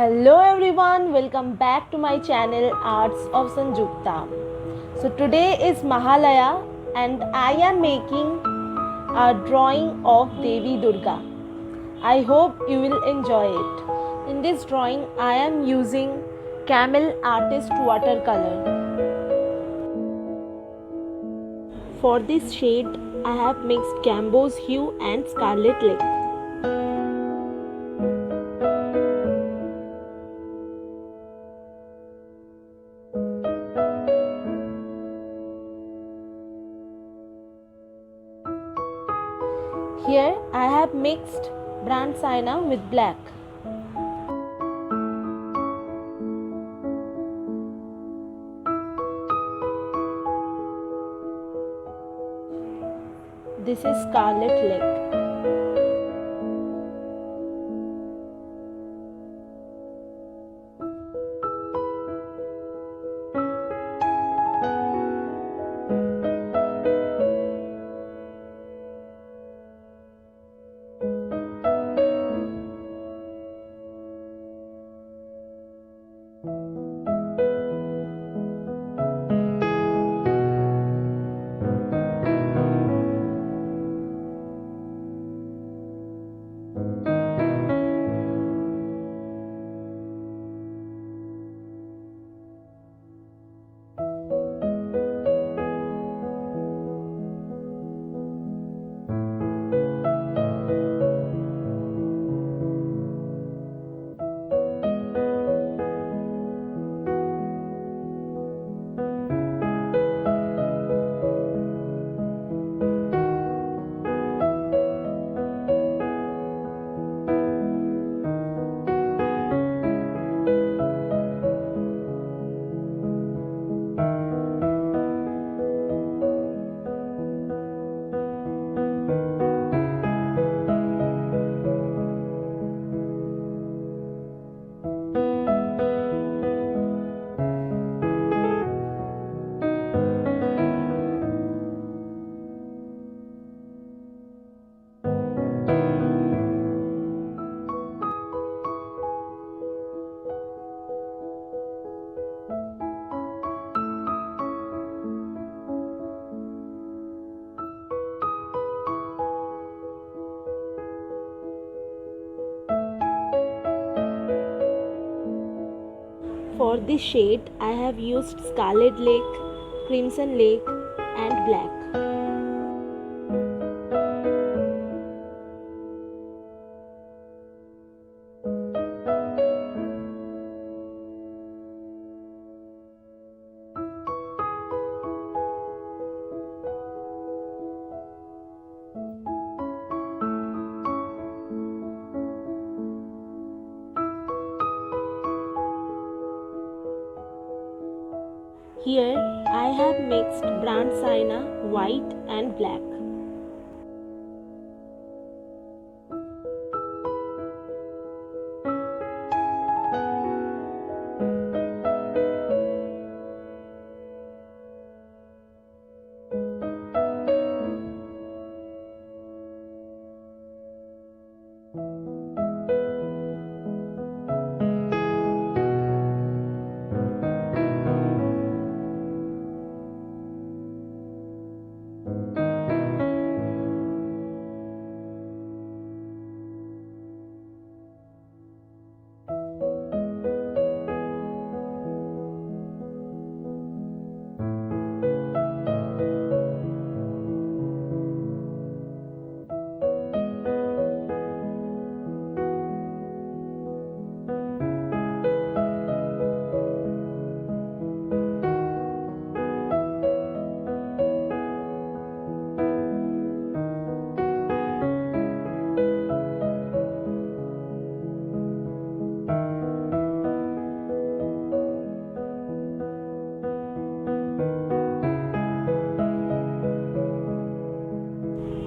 Hello everyone, welcome back to my channel Arts of Sanjukta. So today is Mahalaya and I am making a drawing of Devi Durga. I hope you will enjoy it. In this drawing I am using Camel Artist watercolor. For this shade I have mixed Gambo's hue and Scarlet Lake. Here I have mixed brand sienna with black. This is Scarlet Lake. For this shade, I have used Scarlet Lake, Crimson Lake and Black. Here I have mixed brand sienna, white and black.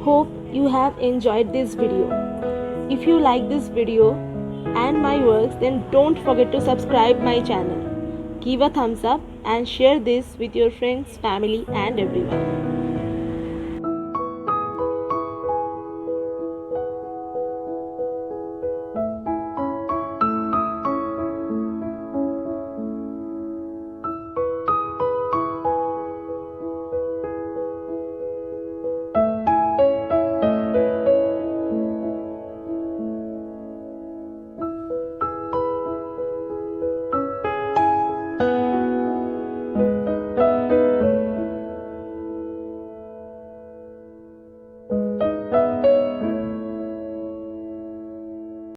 Hope you have enjoyed this video. If you like this video and my works, then don't forget to subscribe my channel. Give a thumbs up and share this with your friends, family and everyone.